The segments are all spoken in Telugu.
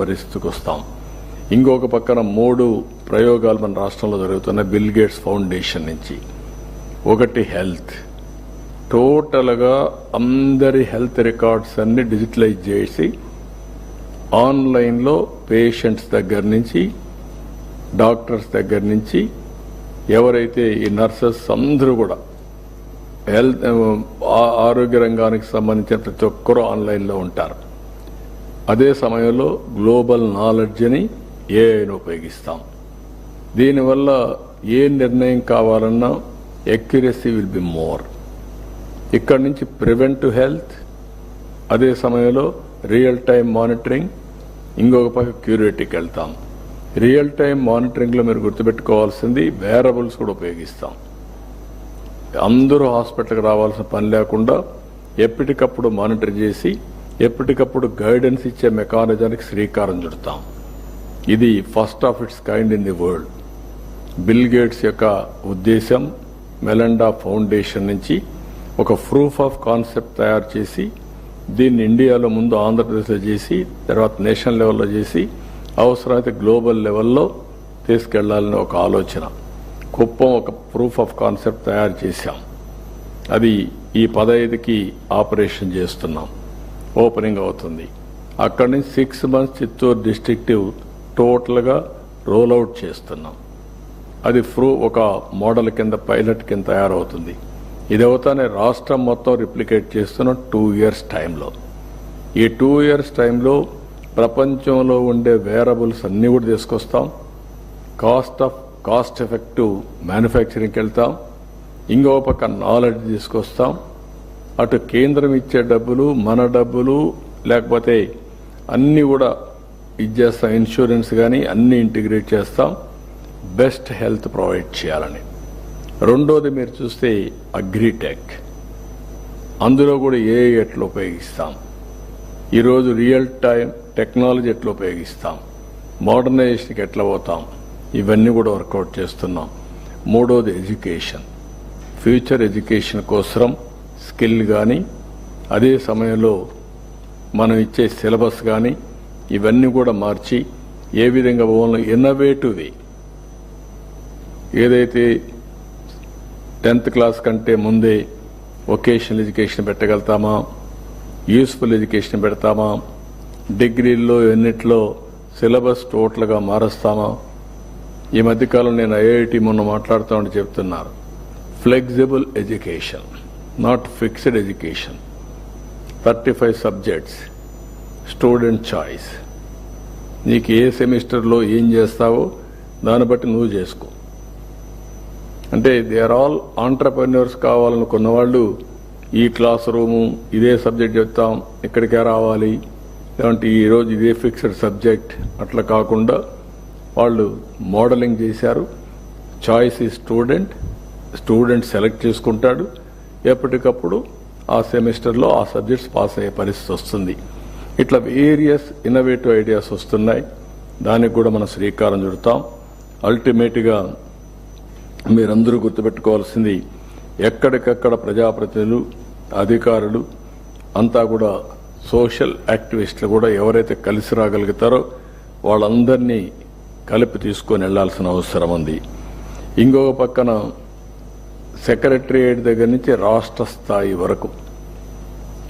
పరిస్థితికి వస్తాం. ఇంకొక పక్కన 3 ప్రయోగాలు మన రాష్ట్రంలో జరుగుతున్నాయి బిల్ గేట్స్ ఫౌండేషన్ నుంచి. ఒకటి హెల్త్, టోటల్గా అందరి హెల్త్ రికార్డ్స్ అన్ని డిజిటలైజ్ చేసి ఆన్లైన్లో పేషెంట్స్ దగ్గర నుంచి డాక్టర్స్ దగ్గర నుంచి ఎవరైతే ఈ నర్సెస్ అందరూ కూడా హెల్త్ ఆరోగ్య రంగానికి సంబంధించిన ప్రతి ఒక్కరూ ఆన్లైన్లో ఉంటారు. అదే సమయంలో గ్లోబల్ నాలెడ్జ్ని ఏఐని ఉపయోగిస్తాం. దీనివల్ల ఏ నిర్ణయం కావాలన్నా ఎక్యురసీ విల్ బి మోర్. ఇక్కడి నుంచి ప్రివెంటివ్ హెల్త్, అదే సమయంలో రియల్ టైం మానిటరింగ్, ఇంకొక పక్క క్యూరేటివ్కి వెళ్తాం. రియల్ టైం మానిటరింగ్లో మీరు గుర్తుపెట్టుకోవాల్సింది వేరబుల్స్ కూడా ఉపయోగిస్తాం. అందరూ హాస్పిటల్కి రావాల్సిన పని లేకుండా ఎప్పటికప్పుడు మానిటర్ చేసి ఎప్పటికప్పుడు గైడెన్స్ ఇచ్చే మెకానిజానికి శ్రీకారం చుడతాం. ఇది first of it's kind in the world. Bill gates యొక్క ఉద్దేశం మెలండా ఫౌండేషన్ నుంచి ఒక ప్రూఫ్ ఆఫ్ కాన్సెప్ట్ తయారు చేసి దీన్ని ఇండియాలో ముందు ఆంధ్రప్రదేశ్లో చేసి తర్వాత నేషనల్ లెవెల్లో చేసి అవసరమైతే గ్లోబల్ లెవెల్లో తీసుకెళ్లాలని ఒక ఆలోచన. కుప్పం ఒక ప్రూఫ్ ఆఫ్ కాన్సెప్ట్ తయారు చేశాం. అది ఈ 15కి ఆపరేషన్ చేస్తున్నాం, ఓపెనింగ్ అవుతుంది. అక్కడి నుంచి 6 months చిత్తూరు డిస్ట్రిక్టివ్ టోటల్గా రోల్అవుట్ చేస్తున్నాం. అది ఒక మోడల్ కింద పైలట్ కింద తయారవుతుంది. ఇది అవుతానే రాష్ట్రం మొత్తం రిప్లికేట్ చేస్తున్నాం 2 years టైంలో. ఈ 2 years టైంలో ప్రపంచంలో ఉండే వేరబుల్స్ అన్నీ కూడా తీసుకొస్తాం. కాస్ట్ ఎఫెక్టివ్ మ్యానుఫ్యాక్చరింగ్కి వెళ్తాం. ఇంకో పక్క నాలెడ్జ్ తీసుకొస్తాం. అటు కేంద్రం ఇచ్చే డబ్బులు, మన డబ్బులు, లేకపోతే అన్నీ కూడా ఇచ్చేస్తాం. ఇన్సూరెన్స్ కానీ అన్నీ ఇంటిగ్రేట్ చేస్తాం. బెస్ట్ హెల్త్ ప్రొవైడ్ చేయాలని. రెండోది మీరు చూస్తే అగ్రిటెక్, అందులో కూడా ఏఐ ఎట్లా ఉపయోగిస్తాం, ఈరోజు రియల్ టైం టెక్నాలజీ ఎట్లా ఉపయోగిస్తాం, మోడర్నైజేషన్కి ఎట్లా పోతాం, ఇవన్నీ కూడా వర్కౌట్ చేస్తున్నాం. మూడోది ఎడ్యుకేషన్, ఫ్యూచర్ ఎడ్యుకేషన్ కోసం స్కిల్ కానీ అదే సమయంలో మనం ఇచ్చే సిలబస్ కానీ ఇవన్నీ కూడా మార్చి ఏ విధంగా ఇన్నోవేటివ్ వే, ఏదైతే 10th క్లాస్ కంటే ముందే వొకేషనల్ ఎడ్యుకేషన్ పెట్టగలుగుతామా, యూస్ఫుల్ ఎడ్యుకేషన్ పెడతామా, డిగ్రీల్లో ఎన్నిట్లో సిలబస్ టోటల్గా మారుస్తామా. ఈ మధ్యకాలం నేను ఐఐటి మొన్న మాట్లాడుతామని చెప్తున్నారు. Flexible education, not fixed education. 35 subjects, student choice. నీకు ఏ సెమిస్టర్లో ఏం చేస్తావో దాన్ని బట్టి నువ్వు చేసుకో. అంటే దే ఆర్ ఆల్ ఆంటర్ప్రెన్యూర్స్ కావాలనుకున్న వాళ్ళు ఈ క్లాస్ రూము ఇదే సబ్జెక్ట్ చెప్తాం, ఇక్కడికే రావాలి, లేదంటే ఈరోజు ఇదే ఫిక్స్డ్ సబ్జెక్ట్ అట్లా కాకుండా వాళ్ళు మోడలింగ్ చేశారు. చాయిస్ ఈ స్టూడెంట్ సెలెక్ట్ చేసుకుంటాడు. ఎప్పటికప్పుడు ఆ సెమిస్టర్లో ఆ సబ్జెక్ట్స్ పాస్ అయ్యే పరిస్థితి వస్తుంది. ఇట్లా వేరియస్ ఇన్నోవేటివ్ ఐడియాస్ వస్తున్నాయి. దానికి కూడా మనం శ్రీకారం చుడతాం. అల్టిమేట్గా మీరందరూ గుర్తుపెట్టుకోవాల్సింది, ఎక్కడికక్కడ ప్రజాప్రతినిధులు, అధికారులు అంతా కూడా సోషల్ యాక్టివిస్టులు కూడా ఎవరైతే కలిసి రాగలుగుతారో వాళ్ళందరినీ కలిపి తీసుకొని వెళ్లాల్సిన అవసరం ఉంది. ఇంకొక పక్కన సెక్రటరియట్ దగ్గర నుంచి రాష్ట్ర స్థాయి వరకు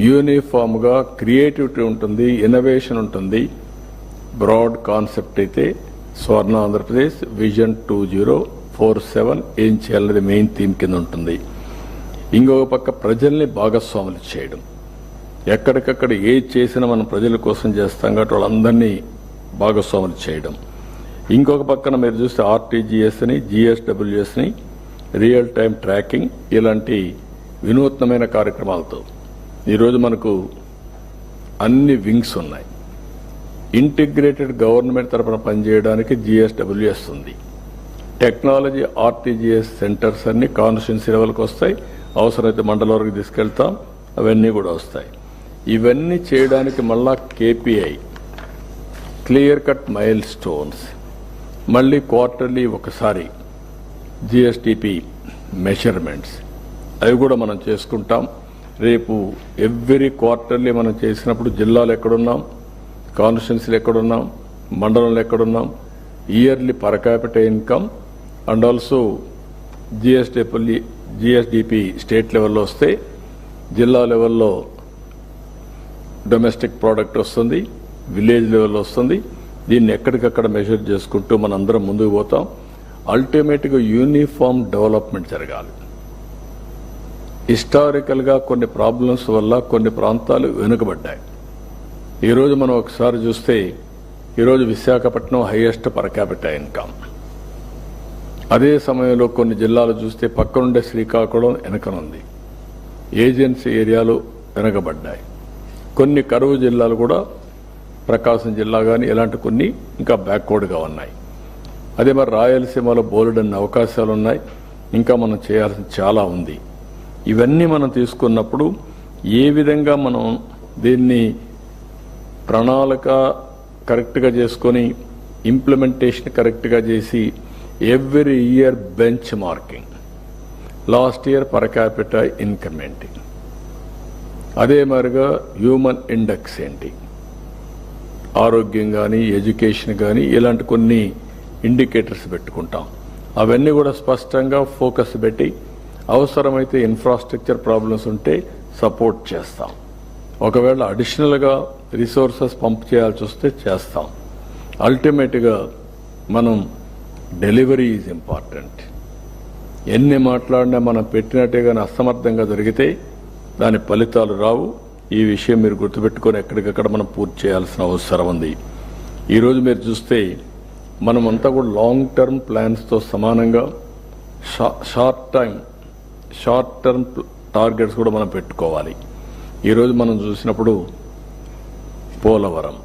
యూనిఫామ్గా క్రియేటివిటీ ఉంటుంది, ఇన్నోవేషన్ ఉంటుంది. బ్రాడ్ కాన్సెప్ట్ అయితే స్వర్ణ ఆంధ్రప్రదేశ్ విజన్ 2047 ఏం చేయాలనేది మెయిన్ థీమ్ కింద ఉంటుంది. ఇంకొక పక్క ప్రజల్ని భాగస్వాములు చేయడం, ఎక్కడికక్కడ ఏది చేసినా మనం ప్రజల కోసం చేస్తాం కాబట్టి వాళ్ళందరినీ భాగస్వాములు చేయడం. ఇంకొక పక్కన మీరు చూస్తే ఆర్టీజీఎస్ని, జిఎస్డబ్ల్యూఎస్ని, రియల్ టైం ట్రాకింగ్, ఇలాంటి వినూత్నమైన కార్యక్రమాలతో ఈరోజు మనకు అన్ని వింగ్స్ ఉన్నాయి. ఇంటిగ్రేటెడ్ గవర్నమెంట్ తరఫున పనిచేయడానికి జిఎస్డబ్ల్యూఎస్ ఉంది. టెక్నాలజీ ఆర్టీజీఎస్ సెంటర్స్ అన్ని కాన్స్టిట్యున్సీ లెవెల్కి వస్తాయి. అవసరమైతే మండల వరకు తీసుకెళ్తాం, అవన్నీ కూడా వస్తాయి. ఇవన్నీ చేయడానికి మళ్ళా KPI, clear cut mile stones, మళ్ళీ క్వార్టర్లీ ఒకసారి జిఎస్టిపి మెజర్మెంట్స్, అవి కూడా మనం చేసుకుంటాం. రేపు ఎవ్రీ క్వార్టర్లీ మనం చేసినప్పుడు జిల్లాలు ఎక్కడున్నాం, కాన్స్టిట్యున్సీలు ఎక్కడున్నాం, మండలంలో ఎక్కడున్నాం, yearly per capital income and also GSDP state లెవెల్లో వస్తే జిల్లా లెవెల్లో డొమెస్టిక్ ప్రోడక్ట్ వస్తుంది, విలేజ్ లెవెల్లో వస్తుంది. దీన్ని ఎక్కడికక్కడ మెజర్ చేసుకుంటూ మనందరం ముందుకు పోతాం. అల్టిమేట్గా యూనిఫామ్ డెవలప్మెంట్ జరగాలి. హిస్టారికల్గా కొన్ని ప్రాబ్లమ్స్ వల్ల కొన్ని ప్రాంతాలు వెనుకబడ్డాయి. ఈరోజు మనం ఒకసారి చూస్తే ఈరోజు Visakhapatnam highest per capital income. అదే సమయంలో కొన్ని జిల్లాలు చూస్తే పక్కనుండే శ్రీకాకుళం వెనకనుంది. ఏజెన్సీ ఏరియాలు వెనకబడ్డాయి. కొన్ని కరువు జిల్లాలు కూడా ప్రకాశం జిల్లా కానీ ఇలాంటి కొన్ని ఇంకా బ్యాక్వర్డ్గా ఉన్నాయి. అదే మరి రాయలసీమలో బోలెడన్ని అవకాశాలు ఉన్నాయి. ఇంకా మనం చేయాల్సింది చాలా ఉంది. ఇవన్నీ మనం తీసుకున్నప్పుడు ఏ విధంగా మనం దీన్ని ప్రణాళిక కరెక్ట్గా చేసుకొని ఇంప్లిమెంటేషన్ కరెక్ట్గా చేసి every year bench marking, last year per capital income ఏంటి, అదే మరిగా హ్యూమన్ ఇండెక్స్ ఏంటి, ఆరోగ్యం కానీ ఎడ్యుకేషన్ కానీ ఇలాంటి కొన్ని ఇండికేటర్స్ పెట్టుకుంటాం. అవన్నీ కూడా స్పష్టంగా ఫోకస్ పెట్టి అవసరమైతే ఇన్ఫ్రాస్ట్రక్చర్ ప్రాబ్లమ్స్ ఉంటే సపోర్ట్ చేస్తాం. ఒకవేళ అడిషనల్గా రిసోర్సెస్ పంప్ చేయాల్సి వస్తే చేస్తాం. అల్టిమేట్గా మనం డెలివరీ ఈజ్ ఇంపార్టెంట్. ఎన్ని మాట్లాడినా మనం పెట్టినట్టే కానీ అసమర్థంగా జరిగితే దాని ఫలితాలు రావు. ఈ విషయం మీరు గుర్తుపెట్టుకొని ఎక్కడికక్కడ మనం పూర్తి చేయాల్సిన అవసరం ఉంది. ఈరోజు మీరు చూస్తే మనమంతా కూడా లాంగ్ టర్మ్ ప్లాన్స్తో సమానంగా షార్ట్ టర్మ్ టార్గెట్స్ కూడా మనం పెట్టుకోవాలి. ఈరోజు మనం చూసినప్పుడు పోలవరం